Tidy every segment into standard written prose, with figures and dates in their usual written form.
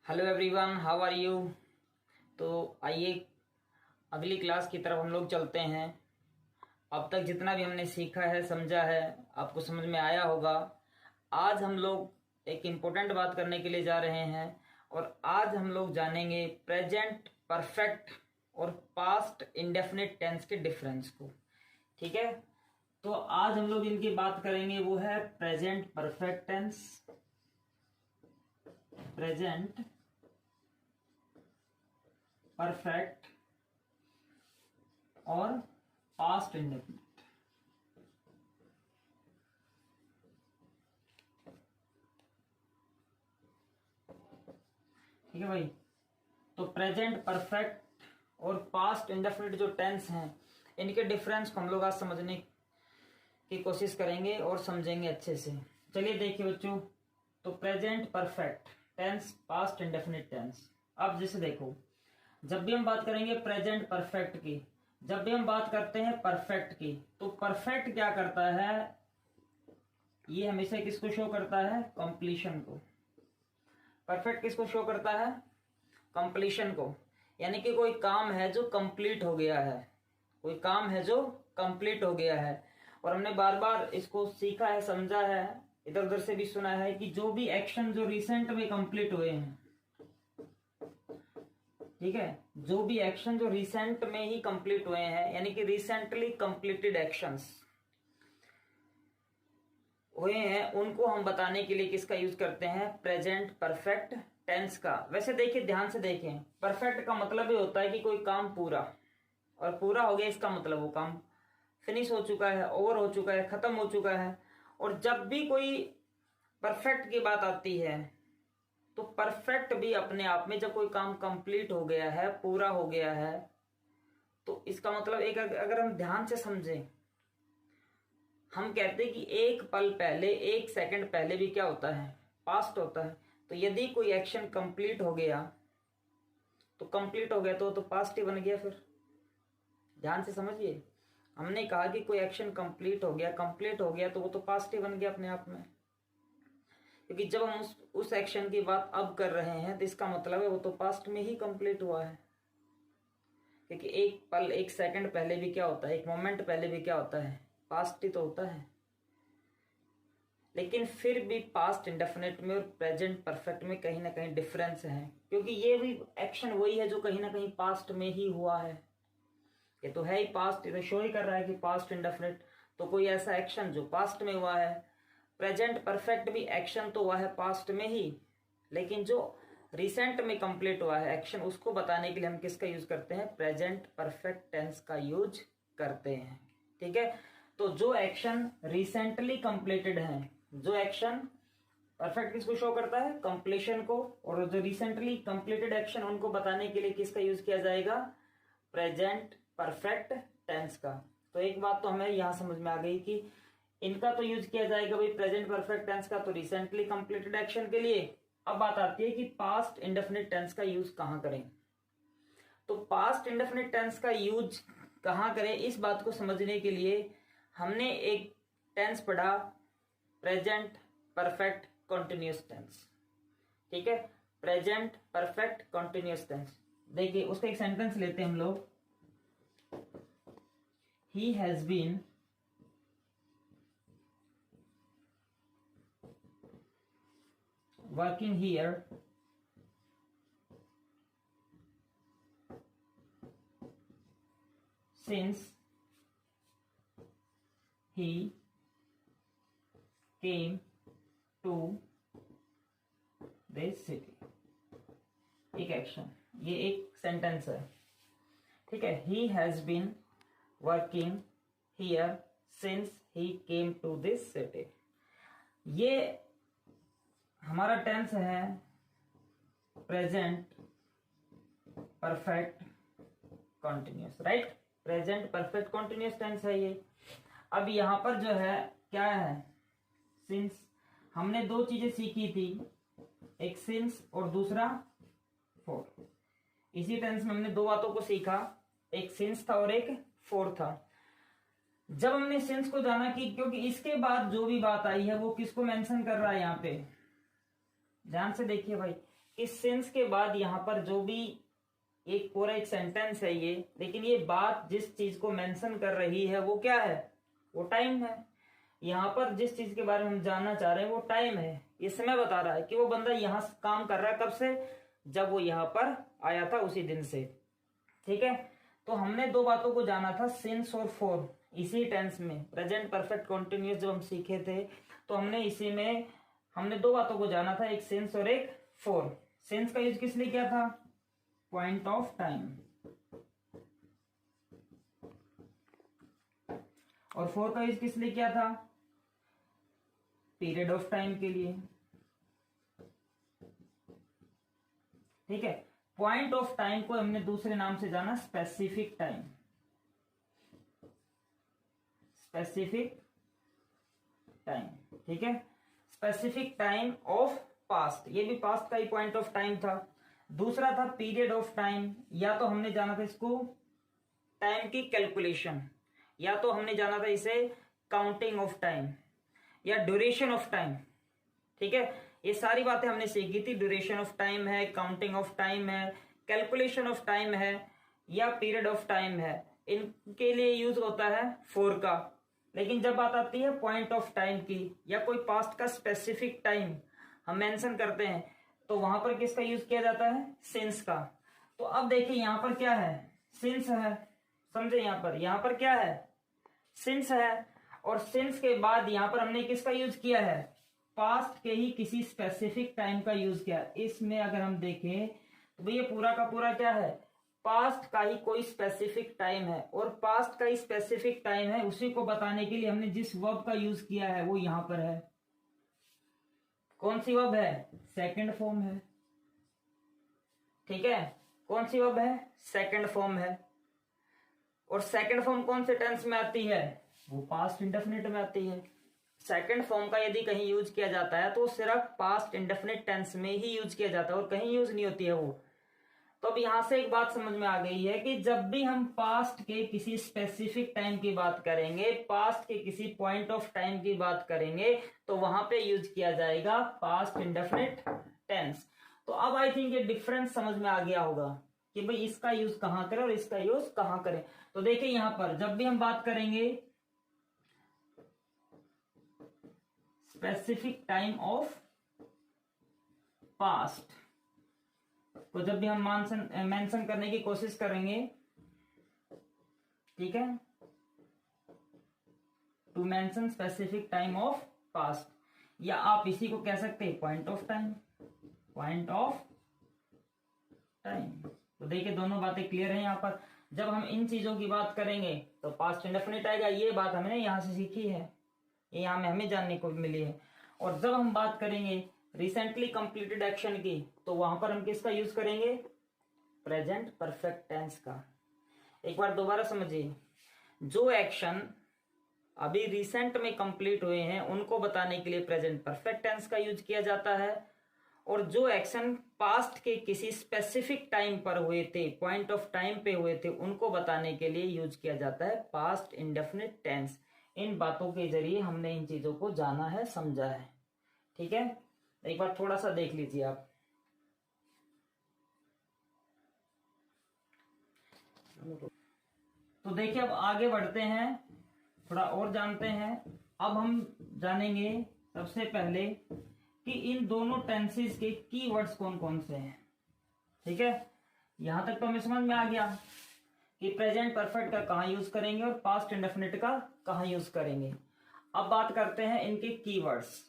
Hello everyone, how are you. तो आइए अगली क्लास की तरफ हम लोग चलते हैं। अब तक जितना भी हमने सीखा है, समझा है, आपको समझ में आया होगा। आज हम लोग एक इम्पोर्टेंट बात करने के लिए जा रहे हैं और आज हम लोग जानेंगे प्रेजेंट परफेक्ट और पास्ट इंडेफिनिट टेंस के डिफरेंस को। ठीक है, तो आज हम लोग इनकी बात करेंगे, वो है present perfect tense, present perfect और पास्ट इंडेफिनिट। ठीक है भाई, तो प्रेजेंट परफेक्ट और पास्ट इंडेफिनिट जो टेंस हैं, इनके डिफरेंस को हम लोग आज समझने की कोशिश करेंगे और समझेंगे अच्छे से। चलिए देखिए बच्चों, तो present perfect tense, past indefinite tense. अब जैसे देखो, जब भी हम बात करेंगे प्रेजेंट परफेक्ट की, जब भी हम बात करते हैं परफेक्ट की, तो परफेक्ट क्या करता है, ये हमेशा किसको शो करता है, कंप्लीशन को। परफेक्ट किसको शो करता है, कंप्लीशन को। यानी कि कोई काम है जो कंप्लीट हो गया है, कोई काम है जो कंप्लीट हो गया है। और हमने बार बार इसको सीखा है, समझा है, इधर उधर से भी सुना है कि जो भी एक्शन जो रिसेंट में कंप्लीट हुए हैं, ठीक है, जो भी एक्शन जो रिसेंट में ही कंप्लीट हुए हैं, यानी कि रिसेंटली कंप्लीटेड एक्शंस हुए हैं, उनको हम बताने के लिए किसका यूज करते हैं, प्रेजेंट परफेक्ट टेंस का। वैसे देखिए, ध्यान से देखें, परफेक्ट का मतलब ये होता है कि कोई काम पूरा, और पूरा हो गया इसका मतलब वो काम फिनिश हो चुका है, ओवर हो चुका है, खत्म हो चुका है। और जब भी कोई परफेक्ट की बात आती है, तो परफेक्ट भी अपने आप में, जब कोई काम कंप्लीट हो गया है, पूरा हो गया है, तो इसका मतलब एक, अगर हम ध्यान से समझें, हम कहते हैं कि एक पल पहले, एक सेकंड पहले भी क्या होता है, पास्ट होता है। तो यदि कोई एक्शन कंप्लीट हो गया, तो कंप्लीट हो गया तो पास्ट ही बन गया। फिर ध्यान से समझिए, हमने कहा कि कोई एक्शन कंप्लीट हो गया, कंप्लीट हो गया, तो वो तो पास्ट ही बन गया अपने आप में। क्योंकि जब हम उस एक्शन की बात अब कर रहे हैं, तो इसका मतलब है वो तो पास्ट में ही कंप्लीट हुआ है। क्योंकि एक पल, एक सेकंड पहले भी क्या होता है, एक मोमेंट पहले भी क्या होता है, पास्ट ही तो होता है। लेकिन फिर भी पास्ट इंडेफिनिट में और प्रेजेंट परफेक्ट में कहीं ना कहीं डिफरेंस है, क्योंकि ये भी एक्शन वही है जो कहीं ना कहीं पास्ट में ही हुआ है। ये तो है ही पास्ट, ये तो शो ही कर रहा है कि पास्ट इंडेफिनिट, तो कोई ऐसा एक्शन जो पास्ट में हुआ है। प्रेजेंट परफेक्ट भी एक्शन तो हुआ है पास्ट में ही, लेकिन जो रिसेंट में कंप्लीट हुआ है एक्शन, उसको बताने के लिए हम किसका यूज करते हैं, प्रेजेंट परफेक्ट टेंस का यूज करते हैं। ठीक है, तो जो एक्शन रिसेंटली कंप्लीटेड है, जो एक्शन परफेक्ट किसको शो करता है, कंप्लीशन को, और जो रिसेंटली कंप्लीटेड एक्शन, उनको बताने के लिए किसका यूज किया जाएगा, प्रेजेंट परफेक्ट टेंस का। तो एक बात तो हमें यहां समझ में आ गई कि इनका तो यूज किया जाएगा भाई प्रेजेंट परफेक्ट टेंस का, तो रिसेंटली कंप्लीटेड एक्शन के लिए। अब बात आती है कि पास्ट इंडेफिनिट टेंस का यूज कहां करें। तो पास्ट इंडेफिनिट टेंस का यूज कहां करें, इस बात को समझने के लिए हमने एक टेंस पढ़ा, प्रेजेंट परफेक्ट कॉन्टिन्यूअस टेंस। ठीक है, प्रेजेंट परफेक्ट कॉन्टिन्यूअस टेंस। देखिए उसका एक सेंटेंस लेते हैं हम लोग, he has been working here since he came to this city। एक एक्शन, ये एक सेंटेंस है। ठीक है, he has been working here since he came to this city। ये हमारा टेंस है present perfect continuous, right. Present perfect continuous tense है ये। अब यहां पर जो है क्या है, सिंस। हमने दो चीजें सीखी थी, एक सिंस और दूसरा फॉर। इसी टेंस में हमने दो बातों को सीखा, एक सिंस था और एक फॉर था। जब हमने सिंस को जाना कि क्योंकि इसके बाद जो भी बात आई है वो किसको मेंशन कर रहा है, यहां पे ध्यान से देखिए भाई, कि सिंस के बाद यहाँ पर जो भी एक पूरा एक सेंटेंस है ये, लेकिन ये बात जिस चीज को मेंशन कर रही है वो क्या है, वो टाइम है। यहाँ पर जिस चीज के बारे में हम जानना चाह रहे हैं वो टाइम है। ये समय बता रहा है कि वो बंदा यहाँ काम कर रहा है कब से, जब वो यहाँ पर आया था उसी दिन से। ठीक है, तो हमने दो बातों को जाना था, सिंस और फॉर। इसी टेंस में प्रेजेंट परफेक्ट कॉन्टिन्यूअस जब हम सीखे थे तो हमने इसी में हमने दो बातों को जाना था, एक सिंस और एक फॉर। सिंस का यूज किस लिए किया था, पॉइंट ऑफ टाइम, और फॉर का यूज किस लिए किया था, पीरियड ऑफ टाइम के लिए। ठीक है, पॉइंट ऑफ टाइम को हमने दूसरे नाम से जाना स्पेसिफिक टाइम, स्पेसिफिक टाइम। ठीक है, स्पेसिफिक टाइम ऑफ पास्ट, ये भी पास्ट का ही पॉइंट ऑफ टाइम था। दूसरा था पीरियड ऑफ टाइम, या तो हमने जाना था इसको टाइम की कैलकुलेशन, या तो हमने जाना था इसे काउंटिंग ऑफ टाइम या ड्यूरेशन ऑफ टाइम। ठीक है, ये सारी बातें हमने सीखी थी। ड्यूरेशन ऑफ टाइम है, काउंटिंग ऑफ टाइम है, कैलकुलेशन ऑफ टाइम है, या पीरियड ऑफ टाइम है। इनके लिए यूज होता है फॉर का। लेकिन जब बात आती है पॉइंट ऑफ टाइम की या कोई पास्ट का स्पेसिफिक टाइम हम मेंशन करते हैं, तो वहां पर किसका यूज किया जाता है, सिंस का। तो अब देखिए यहाँ पर क्या है, सिंस है, समझे, यहाँ पर क्या है, सिंस है। और सिंस के बाद यहाँ पर हमने किसका यूज किया है, पास्ट के ही किसी स्पेसिफिक टाइम का यूज किया। इसमें अगर हम देखें तो भैया पूरा का पूरा क्या है, पास्ट का ही कोई स्पेसिफिक टाइम है, और पास्ट का ही स्पेसिफिक टाइम है उसी को बताने के लिए हमने जिस वर्ब का यूज किया है वो यहां पर है। कौन सी वर्ब है, सेकंड फॉर्म है। ठीक है, कौन सी वर्ब है, सेकंड फॉर्म है। और सेकंड फॉर्म कौन से टेंस में आती है, वो पास्ट इंडेफिनिट में आती है। सेकंड फॉर्म का यदि कहीं यूज किया जाता है तो सिर्फ पास्ट इंडेफिनिट टेंस में ही यूज किया जाता है और कहीं यूज नहीं होती है वो। तो अब यहां से एक बात समझ में आ गई है कि जब भी हम पास्ट के किसी स्पेसिफिक टाइम की बात करेंगे, पास्ट के किसी पॉइंट ऑफ टाइम की बात करेंगे, तो वहां पे यूज किया जाएगा पास्ट इंडेफिनिट टेंस। तो अब आई थिंक ये डिफरेंस समझ में आ गया होगा कि भाई इसका यूज कहां करें और इसका यूज कहां करें। तो देखिए यहां पर जब भी हम बात करेंगे स्पेसिफिक टाइम ऑफ पास्ट, तो जब भी हम मेंशन करने की कोशिश करेंगे, ठीक है, to mention specific time of past, या आप इसी को कह सकते हैं point of time, point of time. तो देखिए दोनों बातें क्लियर है। यहां पर जब हम इन चीजों की बात करेंगे तो पास्ट इंडेफिनिट आएगा, ये बात हमने यहां से सीखी है, ये यहां में हमें जानने को मिली है। और जब हम बात करेंगे रिसेंटली कंप्लीटेड एक्शन की, तो वहां पर हम किसका यूज करेंगे, प्रेजेंट परफेक्ट टेंस का। एक बार दोबारा समझिए, जो एक्शन अभी रिसेंट में कंप्लीट हुए हैं उनको बताने के लिए प्रेजेंट परफेक्ट टेंस का यूज किया जाता है, और जो एक्शन पास्ट के किसी स्पेसिफिक टाइम पर हुए थे, पॉइंट ऑफ टाइम पे हुए थे, उनको बताने के लिए यूज किया जाता है पास्ट इंडेफिनिट टेंस। इन बातों के जरिए हमने इन चीजों को जाना है, समझा है। ठीक है, एक बार थोड़ा सा देख लीजिए आप। तो देखिए अब आगे बढ़ते हैं, थोड़ा और जानते हैं। अब हम जानेंगे सबसे पहले कि इन दोनों टेंसेस के कीवर्ड्स कौन कौन से हैं। ठीक है, यहां तक तो हमें समझ में आ गया कि प्रेजेंट परफेक्ट का कहां यूज करेंगे और पास्ट इंडेफिनिट का कहां यूज करेंगे। अब बात करते हैं इनके कीवर्ड्स।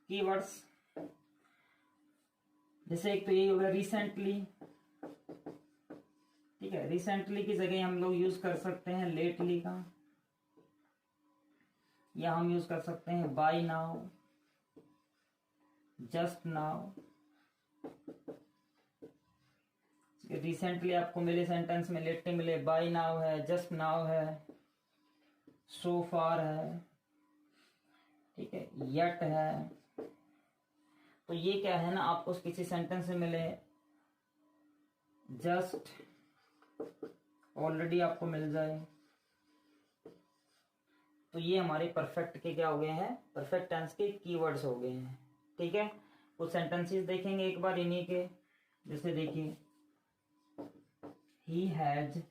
कीवर्ड्स जैसे एक तो यही हो गया रिसेंटली। ठीक है, रिसेंटली की जगह हम लोग यूज कर सकते हैं लेटली का, या हम यूज कर सकते हैं by now, just now. Recently आपको मिले सेंटेंस में लेटली मिले, बाय नाउ है, जस्ट नाउ है, सो फार है, ठीक है, यट है। तो ये क्या है ना, आपको किसी सेंटेंस में मिले, जस्ट ऑलरेडी आपको मिल जाए, तो ये हमारे परफेक्ट के क्या हो गए हैं, परफेक्ट टेंस के कीवर्ड्स हो गए हैं। ठीक है, कुछ सेंटेंसेस देखेंगे एक बार इन्हीं के। जैसे देखिए, he has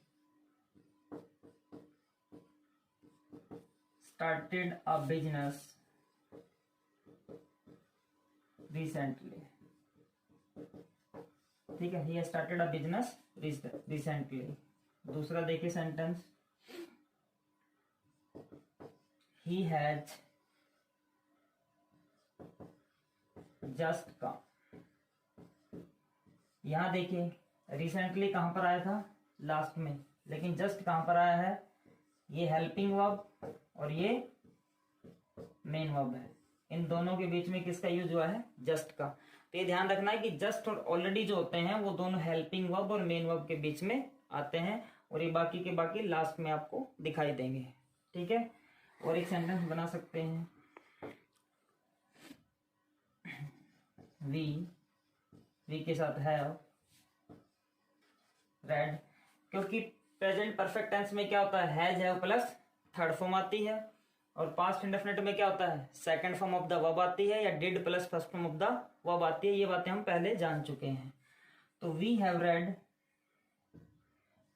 started a business recently. ठीक है, he has started a business recently. दूसरा देखिए sentence, he has just come। यहां देखिए रिसेंटली कहां पर आया था, लास्ट में, लेकिन जस्ट कहां पर आया है, ये हेल्पिंग वर्ब और ये मेन वर्ब है। इन दोनों के बीच में किसका यूज हुआ है, जस्ट का। तो ये ध्यान रखना है कि जस्ट और ऑलरेडी जो होते हैं वो दोनों हेल्पिंग वर्ब और मेन वर्ब के बीच में आते हैं, और ये बाकी के बाकी लास्ट में आपको दिखाई देंगे। ठीक है, और एक सेंटेंस बना सकते हैं, वी के साथ है रेड, क्योंकि प्रेजेंट परफेक्ट टेंस में क्या होता है, हैव प्लस थर्ड फॉर्म आती है, और पास्ट इंडेफिनिट में क्या होता है, second form of the verb आती है, या did plus first form of the verb आती है। ये बातें हम पहले जान चुके हैं। तो we have read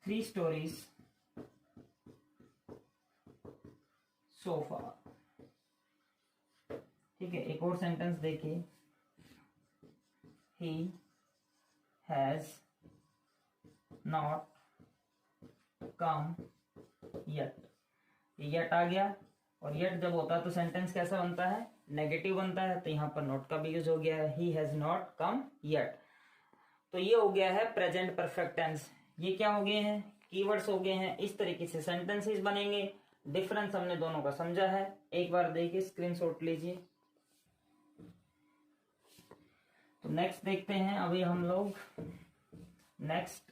3 stories so far. ठीक है, एक और सेंटेंस देखिए, he has not come yet. Yet आ गया, और येट जब होता है तो सेंटेंस कैसा बनता है, नेगेटिव बनता है, तो यहां पर नॉट का भी यूज हो गया है, ही हैज नॉट कम येट। तो ये हो गया है प्रेजेंट परफेक्ट टेंस। ये क्या हो गए हैं, कीवर्ड्स हो गए हैं। इस तरीके से सेंटेंसेस बनेंगे। डिफरेंस हमने दोनों का समझा है, एक बार देखिए, स्क्रीनशॉट लीजिए। तो नेक्स्ट देखते हैं अभी हम लोग, नेक्स्ट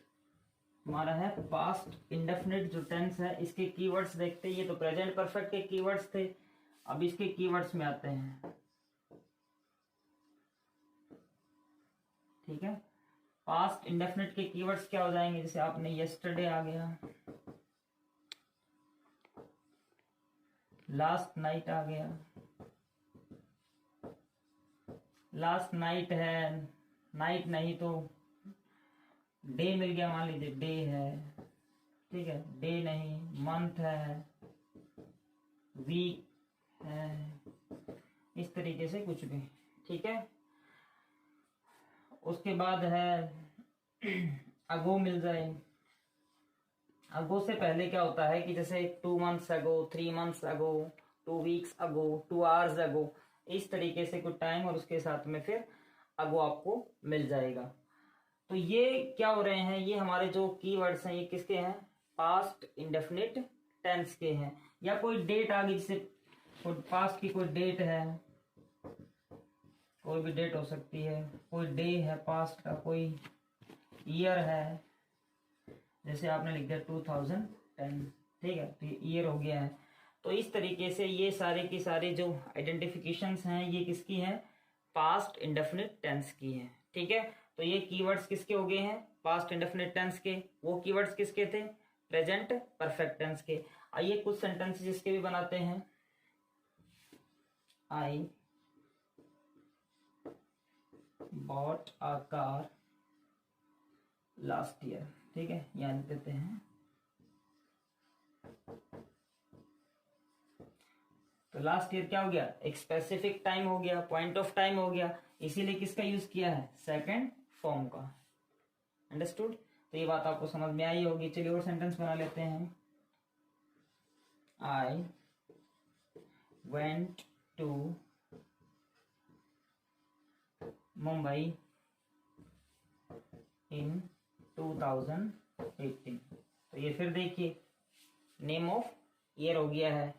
हमारा है पास्ट इंडेफिनिट जो टेंस है, इसके कीवर्ड्स देखते हैं। ये तो प्रेजेंट परफेक्ट के कीवर्ड्स थे, अब इसके कीवर्ड्स में आते हैं। ठीक है, पास्ट इंडेफिनिट के कीवर्ड्स क्या हो जाएंगे, जैसे आपने यस्टरडे आ गया, लास्ट नाइट आ गया, लास्ट नाइट है, नाइट नहीं तो डे मिल गया, मान लीजिए डे है। ठीक है, डे नहीं, मंथ है, वीक है, इस तरीके से कुछ भी। ठीक है, उसके बाद है अगो मिल जाए। अगो से पहले क्या होता है कि जैसे 2 months अगो, 3 months अगो, 2 weeks अगो, 2 hours अगो, इस तरीके से कुछ टाइम और उसके साथ में फिर अगो आपको मिल जाएगा। तो ये क्या हो रहे हैं, ये हमारे जो कीवर्ड्स हैं ये किसके हैं, पास्ट इंडेफिनिट टेंस के हैं। या कोई डेट आ गई, जैसे पास्ट की कोई डेट है, कोई भी डेट हो सकती है, कोई डे है पास्ट का, कोई ईयर है, जैसे आपने लिख दिया 2010। ठीक है, तो ये ईयर हो गया है। तो इस तरीके से ये सारे की सारे जो आइडेंटिफिकेशंस हैं ये किसकी हैं, पास्ट इंडेफिनिट टेंस की हैं। ठीक है, तो ये कीवर्ड्स किसके हो गए हैं, पास्ट इंडेफिनिट टेंस के। वो कीवर्ड्स किसके थे, प्रेजेंट परफेक्ट टेंस के। आइए कुछ सेंटेंसेस इसके भी बनाते हैं। I bought a car last year. ठीक है, यहाँ लिख देते हैं। तो लास्ट ईयर क्या हो गया, एक स्पेसिफिक टाइम हो गया, पॉइंट ऑफ टाइम हो गया, इसीलिए किसका यूज किया है, सेकंड फॉर्म का। अंडरस्टूड, तो ये बात आपको समझ में आई होगी। चलिए और सेंटेंस बना लेते हैं। आई वेंट टू मुंबई इन 2018। तो ये फिर देखिए, नेम ऑफ ईयर हो गया है,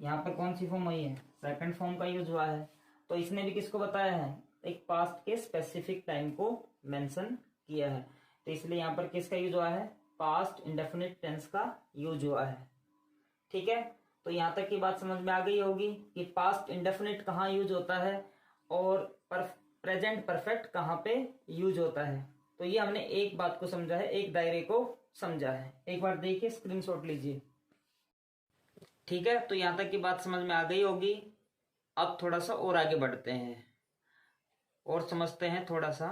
यहाँ पर कौन सी फॉर्म हुई है, सेकंड फॉर्म का यूज हुआ है। तो इसने भी किसको बताया है, एक पास्ट के स्पेसिफिक टाइम को मेंशन किया है। तो इसलिए यहाँ पर किसका यूज हुआ है, पास्ट इंडेफिनिट टेंस का यूज हुआ है। ठीक है, तो यहाँ तक की बात समझ में आ गई होगी कि पास्ट इंडेफिनिट कहाँ यूज होता है और प्रेजेंट परफेक्ट कहाँ पे यूज होता है। तो ये हमने एक बात को समझा है, एक दायरे को समझा है। एक बार देखिए, स्क्रीनशॉट लीजिए। ठीक है, तो यहां तक की बात समझ में आ गई होगी। अब थोड़ा सा और आगे बढ़ते हैं और समझते हैं थोड़ा सा।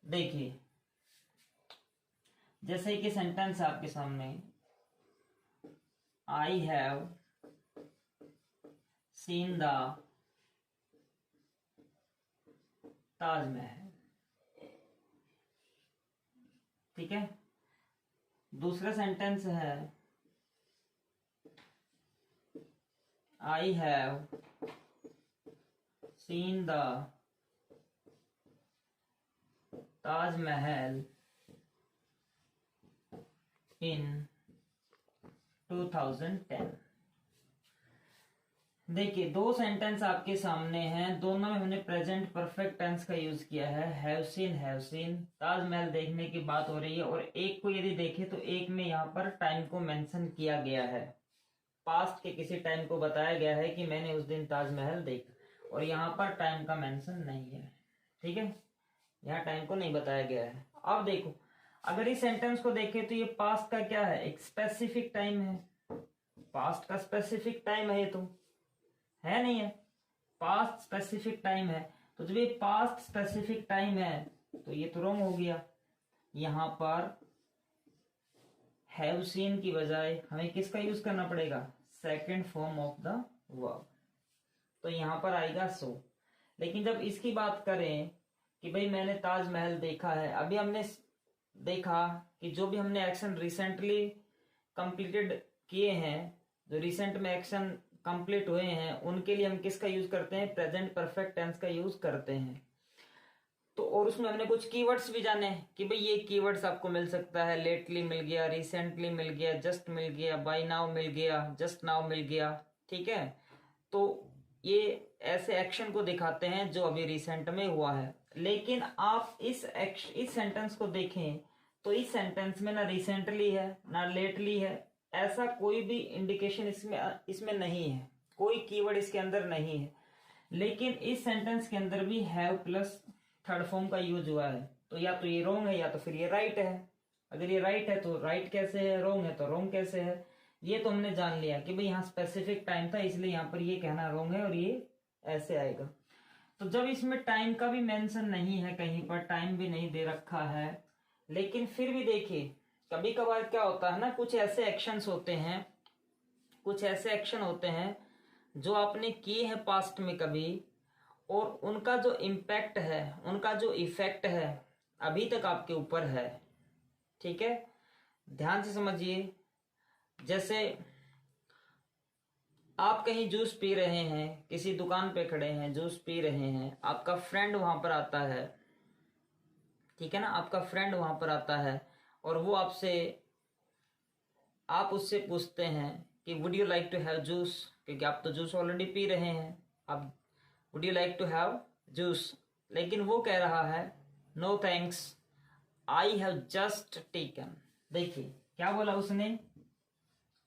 देखिए, जैसे कि सेंटेंस आपके सामने, I have seen the Taj Mahal, ठीक है। दूसरा सेंटेंस है, I have seen the Taj Mahal in 2010। देखिए, दो सेंटेंस आपके सामने हैं, दोनों में हमने प्रेजेंट परफेक्ट टेंस का यूज किया है। हैव सीन ताजमहल देखने की बात हो रही है, और एक को यदि देखें तो एक में यहाँ पर टाइम को मेंशन किया गया है, पास्ट के किसी टाइम को बताया गया है कि मैंने उस दिन ताजमहल देखा, और यहाँ पर टाइम का मेंशन नहीं है, ठीक है, यहाँ टाइम को नहीं बताया गया है। अब देखो, अगर इस सेंटेंस को देखें तो ये पास्ट का क्या है, एक स्पेसिफिक टाइम है, पास्ट का स्पेसिफिक टाइम है, ये तो है नहीं है, पास्ट स्पेसिफिक टाइम है। तो जब ये पास्ट स्पेसिफिक टाइम है तो ये तो रॉन्ग हो गया। यहां पर हैव सीन की बजाय हमें किसका यूज करना पड़ेगा, second form of the verb, तो यहां पर आएगा सो। लेकिन जब इसकी बात करें कि भाई मैंने ताजमहल देखा है, अभी हमने देखा कि जो भी हमने एक्शन रिसेंटली कंप्लीटेड किए हैं, जो रिसेंट में एक्शन कंप्लीट हुए हैं, उनके लिए हम किसका यूज करते हैं, प्रेजेंट परफेक्ट टेंस का यूज करते हैं। तो और उसमें हमने कुछ कीवर्ड्स भी जाने कि भाई ये कीवर्ड्स आपको मिल सकता है, लेटली मिल गया, रिसेंटली मिल गया, जस्ट मिल गया, बाय नाउ मिल गया, जस्ट नाउ मिल गया, ठीक है। तो ये ऐसे एक्शन को दिखाते हैं जो अभी रिसेंट में हुआ है। लेकिन आप इस सेंटेंस को देखें तो इस सेंटेंस में ना रिसेंटली है ना लेटली है, ऐसा कोई भी इंडिकेशन इसमें नहीं है, कोई कीवर्ड इसके अंदर नहीं है। लेकिन इस सेंटेंस के अंदर भी हैव प्लस थर्ड फॉर्म का यूज हुआ है, तो या तो ये रॉन्ग है या तो फिर ये राइट है। अगर ये राइट है तो राइट कैसे है, रॉन्ग है तो रॉन्ग कैसे है, ये तो हमने जान लिया कि भाई यहाँ स्पेसिफिक टाइम था, इसलिए यहाँ पर ये कहना रॉन्ग है और ये ऐसे आएगा। तो जब इसमें टाइम का भी मेंशन नहीं है, कहीं पर टाइम भी नहीं दे रखा है, लेकिन फिर भी देखिए कभी कभार क्या होता है ना, कुछ ऐसे एक्शंस होते हैं, कुछ ऐसे एक्शन होते हैं जो आपने किए हैं पास्ट में कभी, और उनका जो इम्पैक्ट है, उनका जो इफेक्ट है अभी तक आपके ऊपर है, ठीक है। ध्यान से समझिए, जैसे आप कहीं जूस पी रहे हैं, किसी दुकान पे खड़े हैं, जूस पी रहे हैं, आपका फ्रेंड वहां पर आता है, ठीक है ना, आपका फ्रेंड वहां पर आता है और वो आप उससे पूछते हैं कि would you like to have juice, क्योंकि आप तो जूस ऑलरेडी पी रहे हैं, आप would you like to have juice, लेकिन वो कह रहा है no thanks, I have just taken. देखिए क्या बोला उसने,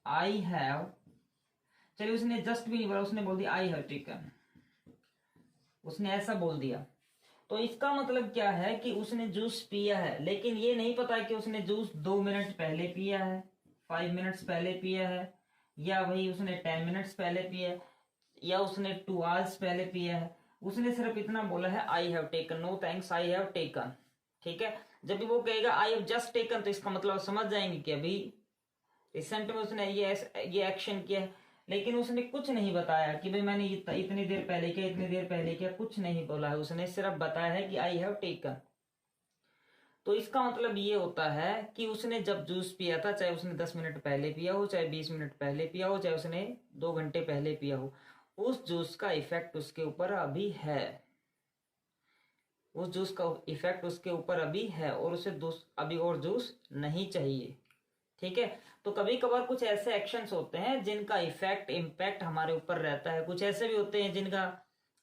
आई हैव, चलिए उसने जस्ट भी नहीं बोला, उसने बोल दिया आई हैव टेकन, उसने ऐसा बोल दिया। तो इसका मतलब क्या है कि उसने जूस पिया है, लेकिन ये नहीं पता कि उसने जूस 2 मिनट पहले पिया है, 5 मिनट्स पहले पिया है, या वही उसने 10 मिनट्स पहले पिया है, या उसने 2 आवर्स पहले पिया है। उसने सिर्फ इतना बोला है I have taken, no thanks I have taken, ठीक है। जब भी वो कहेगा आई हैव जस्ट टेकन, तो इसका मतलब समझ जाएंगे कि अभी रिसेंट में उसने ये एक्शन किया है, लेकिन उसने कुछ नहीं बताया कि भाई मैंने इतनी देर पहले किया, इतनी देर पहले किया, कुछ नहीं बोला है, उसने सिर्फ बताया है कि आई हैव टेकन। तो इसका मतलब ये होता है कि उसने जब जूस पिया था, चाहे उसने 10 मिनट पहले पिया हो, चाहे 20 मिनट पहले पिया हो, चाहे उसने 2 घंटे पहले पिया हो, उस जूस का इफेक्ट उसके ऊपर अभी है, उस जूस का इफेक्ट उसके ऊपर अभी है, और उसे अभी और जूस नहीं चाहिए, ठीक है। तो कभी कभार कुछ ऐसे एक्शंस होते हैं जिनका इफेक्ट इम्पैक्ट हमारे ऊपर रहता है, कुछ ऐसे भी होते हैं जिनका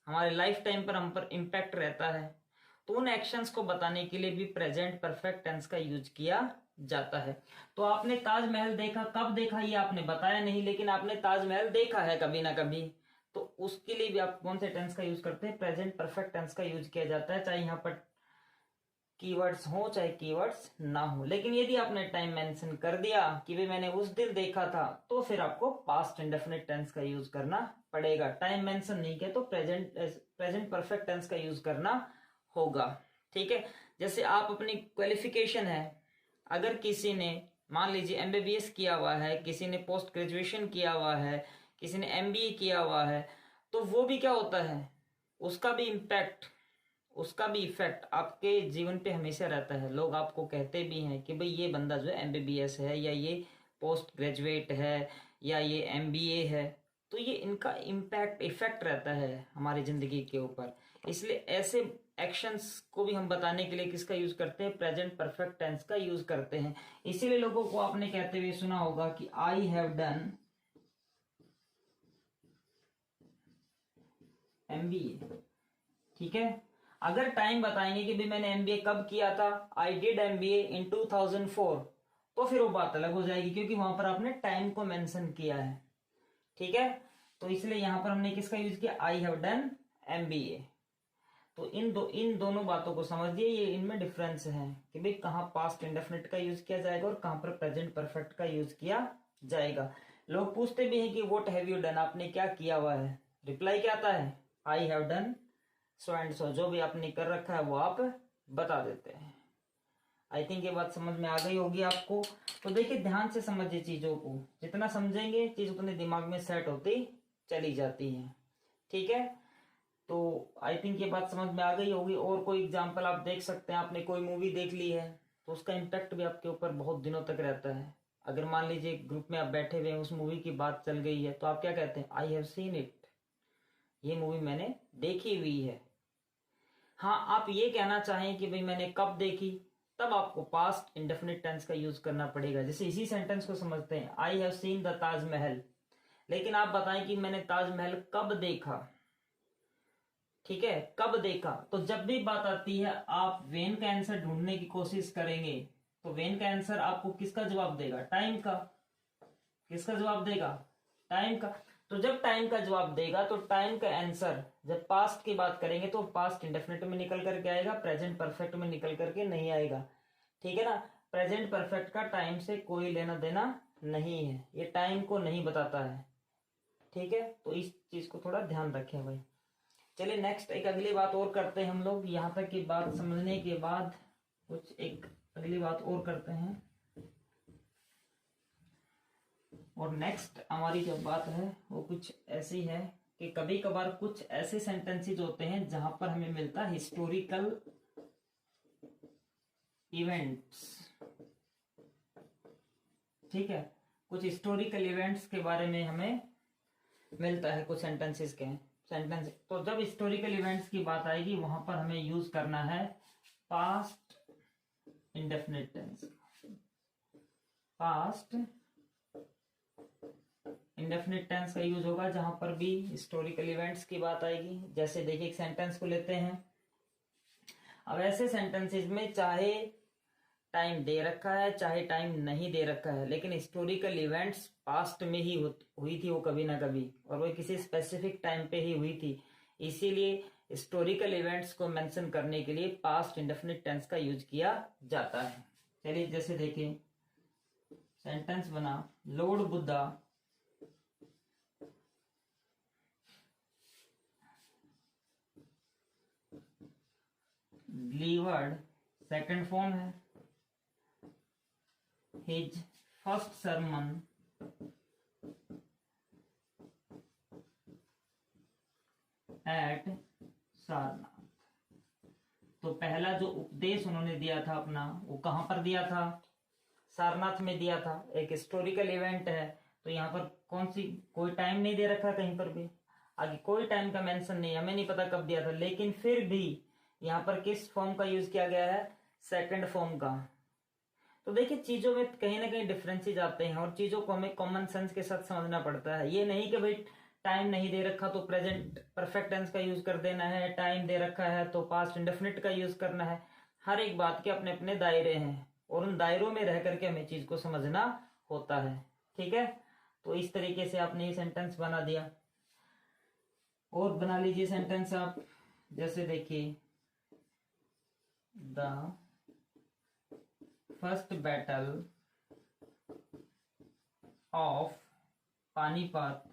हमारे लाइफ टाइम पर हम पर इम्पैक्ट रहता है, तो उन एक्शंस को बताने के लिए भी प्रेजेंट परफेक्ट टेंस का यूज किया जाता है। तो आपने ताजमहल देखा, कब देखा ये आपने बताया नहीं, लेकिन आपने ताजमहल देखा है कभी ना कभी, तो उसके लिए भी आप कौन से टेंस का यूज करते हैं, प्रेजेंट परफेक्ट टेंस का यूज किया जाता है, चाहे यहाँ पर कीवर्ड्स हो चाहे कीवर्ड्स ना हो। लेकिन यदि आपने टाइम मेंशन कर दिया कि भाई मैंने उस दिन देखा था, तो फिर आपको पास्ट इंडेफिनिट टेंस का यूज करना पड़ेगा। टाइम मेंशन नहीं किया तो प्रेजेंट परफेक्ट टेंस का यूज करना होगा। ठीक है, जैसे आप अपनी क्वालिफिकेशन है, अगर किसी ने मान लीजिए एमबीबीएस किया हुआ है, किसी ने पोस्ट ग्रेजुएशन किया हुआ है, किसी ने एमबीए किया हुआ है, तो वो भी क्या होता है, उसका भी इफेक्ट आपके जीवन पे हमेशा रहता है। लोग आपको कहते भी हैं कि भाई ये बंदा जो है एमबीबीएस है, या ये पोस्ट ग्रेजुएट है, या ये एमबीए है, तो ये इनका इफेक्ट रहता है हमारी जिंदगी के ऊपर। इसलिए ऐसे एक्शंस को भी हम बताने के लिए किसका यूज करते हैं, प्रेजेंट परफेक्ट टेंस का यूज करते हैं। इसीलिए लोगों को आपने कहते हुए सुना होगा कि आई हैव डन एमबीए। ठीक है, अगर टाइम बताएंगे कि भी मैंने एमबीए कब किया था, आई डिड एमबीए इन 2004, तो फिर वो बात अलग हो जाएगी, क्योंकि वहां पर आपने टाइम को मेंशन किया है। ठीक है, तो इसलिए यहां पर हमने किसका यूज किया, आई हैव डन एमबीए। तो इन दोनों बातों को समझिए, ये इनमें डिफरेंस है कि भाई कहाँ पास्ट इंडेफिनिट का यूज किया जाएगा और कहां पर प्रेजेंट परफेक्ट का यूज किया जाएगा। लोग पूछते भी हैं कि व्हाट हैव यू डन, आपने क्या किया हुआ है। रिप्लाई क्या आता है, I have done so and so, जो भी आपने कर रखा है वो आप बता देते हैं। आई थिंक ये बात समझ में आ गई होगी आपको। तो देखिए ध्यान से समझिए चीजों को, जितना समझेंगे चीज उतने दिमाग में सेट होती चली जाती है। ठीक है, तो आई थिंक ये बात समझ में आ गई होगी। और कोई एग्जांपल आप देख सकते हैं, आपने कोई मूवी देख ली है तो उसका इम्पैक्ट भी आपके ऊपर बहुत दिनों तक रहता है। अगर मान लीजिए ग्रुप में आप बैठे हुए हैं, उस मूवी की बात चल गई है, तो आप क्या कहते हैं, आई हैव सीन इट, ये मूवी मैंने देखी हुई है। हाँ, आप ये कहना चाहें कि भाई मैंने कब देखी, तब आपको पास्ट इंडेफिनिट टेंस का यूज करना पड़ेगा। जैसे इसी सेंटेंस को समझते हैं, आई हैव सीन द ताजमहल, लेकिन आप बताएं कि मैंने ताजमहल कब देखा। ठीक है, कब देखा, तो जब भी बात आती है आप वेन का आंसर ढूंढने की कोशिश करेंगे, तो वेन का आंसर आपको किसका जवाब देगा, टाइम का। किसका जवाब देगा, टाइम का। तो जब टाइम का जवाब देगा तो टाइम का आंसर जब पास्ट की बात करेंगे तो पास्ट इंडेफिनिट में निकल करके आएगा, प्रेजेंट परफेक्ट में निकल करके नहीं आएगा। ठीक है ना, प्रेजेंट परफेक्ट का टाइम से कोई लेना देना नहीं है, ये टाइम को नहीं बताता है। ठीक है, तो इस चीज को थोड़ा ध्यान रखें भाई। चलिए नेक्स्ट एक अगली बात और करते हैं हम लोग। यहाँ तक की बात समझने के बाद कुछ एक अगली बात और करते हैं। और नेक्स्ट हमारी जो बात है वो कुछ ऐसी है कि कभी कभार कुछ ऐसे सेंटेंसेस होते हैं जहां पर हमें मिलता है हिस्टोरिकल इवेंट्स। ठीक है, कुछ हिस्टोरिकल इवेंट्स के बारे में हमें मिलता है कुछ सेंटेंसेस के सेंटेंस। तो जब हिस्टोरिकल इवेंट्स की बात आएगी वहां पर हमें यूज करना है past indefinite tense. Past indefinite tense का यूज होगा जहां पर भी हिस्टोरिकल इवेंट्स की बात आएगी। जैसे देखिए एक सेंटेंस को लेते हैं, अब ऐसे सेंटेंसेस में चाहे टाइम दे रखा है चाहे टाइम नहीं दे रखा है, लेकिन हिस्टोरिकल इवेंट्स पास्ट में ही हुई थी वो कभी ना कभी, और वो किसी स्पेसिफिक टाइम पे ही हुई थी। इसीलिए हिस्टोरिकल इवेंट्स को मेंशन करने के लिए पास्ट इंडेफिनिट टेंस का यूज किया जाता है। चलिए जैसे देखिए सेंटेंस बना, Lord Buddha delivered, second form है, his first sermon at Sarnath. तो पहला जो उपदेश उन्होंने दिया था अपना, वो कहां पर दिया था, सारनाथ में दिया था। एक हिस्टोरिकल इवेंट है, तो यहाँ पर कौन सी, कोई टाइम नहीं दे रखा कहीं पर भी, आगे कोई टाइम का मेंशन नहीं, हमें नहीं पता कब दिया था, लेकिन फिर भी यहाँ पर किस फॉर्म का यूज किया गया है, सेकंड फॉर्म का। तो देखिए चीजों में कहीं ना कहीं डिफरेंसेस आते हैं और चीजों को हमें कॉमन सेंस के साथ समझना पड़ता है। ये नहीं कि भाई टाइम नहीं दे रखा तो प्रेजेंट परफेक्ट टेंस का यूज कर देना है, टाइम दे रखा है तो पास्ट इंडेफिनिट का यूज करना है। हर एक बात के अपने अपने दायरे हैं और उन दायरों में रह करके हमें चीज को समझना होता है। ठीक है, तो इस तरीके से आपने ये सेंटेंस बना दिया। और बना लीजिए सेंटेंस आप, जैसे देखिए the first battle of Panipat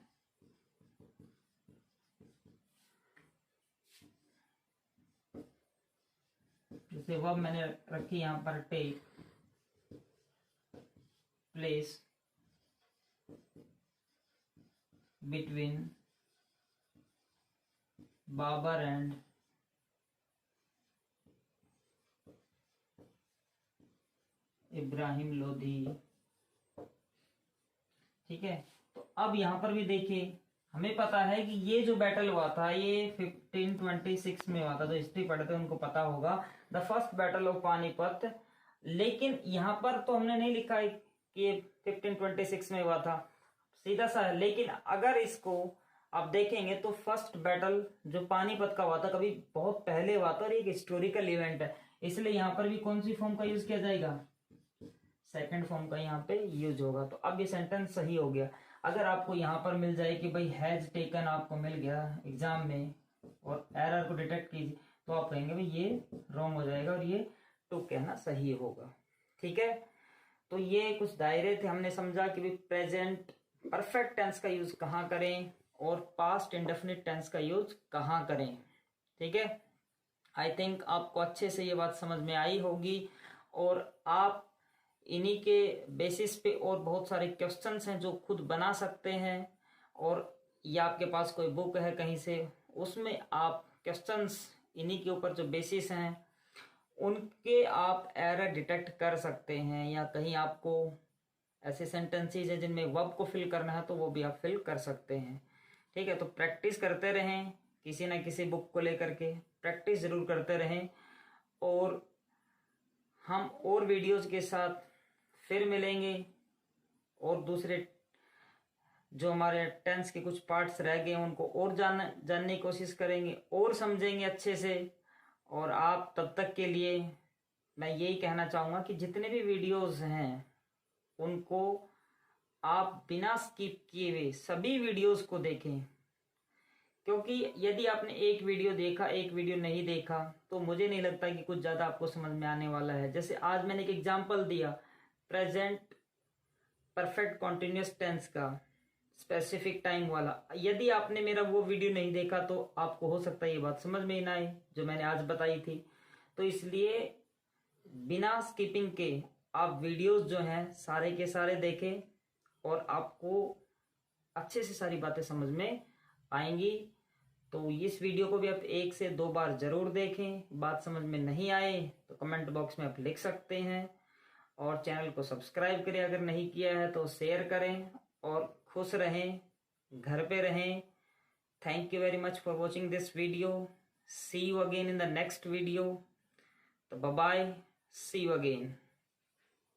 जैसे वर्ब मैंने रखी यहां पर take place between Babar and Ibrahim Lodhi. ठीक है, तो अब यहां पर भी देखिए, हमें पता है कि ये जो बैटल हुआ था ये 1526 में हुआ था। जो हिस्ट्री पढ़ते हैं उनको पता होगा, the first battle of Panipat. लेकिन यहां पर तो हमने नहीं लिखा है कि ये 1526 में हुआ था, सीधा सा है। लेकिन अगर इसको आप देखेंगे तो फर्स्ट बैटल जो पानीपत का हुआ था कभी बहुत पहले हुआ था और एक हिस्टोरिकल इवेंट है, इसलिए यहां पर भी कौन सी फॉर्म का यूज किया जाएगा, सेकंड फॉर्म का यहाँ पे यूज होगा। तो अब ये सेंटेंस सही हो गया। अगर आपको यहाँ पर मिल जाए कि भाई हैज टेकन आपको मिल गया एग्जाम में और एरर को डिटेक्ट कीजिए, तो आप कहेंगे भाई ये रॉन्ग हो जाएगा और ये टू कहना सही होगा। ठीक है, तो ये कुछ दायरे थे। हमने समझा कि भाई प्रेजेंट परफेक्ट टेंस का यूज कहाँ करें और पास्ट इंडेफिनिट टेंस का यूज कहाँ करें। ठीक है, आई थिंक आपको अच्छे से ये बात समझ में आई होगी और आप इन्हीं के बेसिस पे और बहुत सारे क्वेश्चंस हैं जो खुद बना सकते हैं। और या आपके पास कोई बुक है कहीं से, उसमें आप क्वेश्चंस इन्हीं के ऊपर जो बेसिस हैं उनके आप एरर डिटेक्ट कर सकते हैं। या कहीं आपको ऐसे सेंटेंसेस हैं जिनमें वर्ब को फिल करना है तो वो भी आप फिल कर सकते हैं। ठीक है, तो प्रैक्टिस करते रहें, किसी ना किसी बुक को लेकर के प्रैक्टिस जरूर करते रहें। और हम और वीडियोस के साथ फिर मिलेंगे और दूसरे जो हमारे टेंस के कुछ पार्ट्स रह गए उनको और जानने की कोशिश करेंगे और समझेंगे अच्छे से। और आप तब तक के लिए मैं यही कहना चाहूँगा कि जितने भी वीडियोस हैं उनको आप बिना स्किप किए हुए सभी वीडियोस को देखें, क्योंकि यदि आपने एक वीडियो देखा एक वीडियो नहीं देखा तो मुझे नहीं लगता कि कुछ ज़्यादा आपको समझ में आने वाला है। जैसे आज मैंने एक एग्जांपल दिया प्रेजेंट परफेक्ट कॉन्टिन्यूस टेंस का स्पेसिफिक टाइम वाला, यदि आपने मेरा वो वीडियो नहीं देखा तो आपको हो सकता है ये बात समझ में ही ना आए जो मैंने आज बताई थी। तो इसलिए बिना स्किपिंग के आप वीडियोस जो हैं सारे के सारे देखें और आपको अच्छे से सारी बातें समझ में आएंगी। तो इस वीडियो को भी आप 1 से 2 बार जरूर देखें। बात समझ में नहीं आए तो कमेंट बॉक्स में आप लिख सकते हैं और चैनल को सब्सक्राइब करें अगर नहीं किया है तो शेयर करें। और खुश रहें, घर पे रहें। Thank you very much for watching this video. See you again in the next video. तो bye bye, see you again.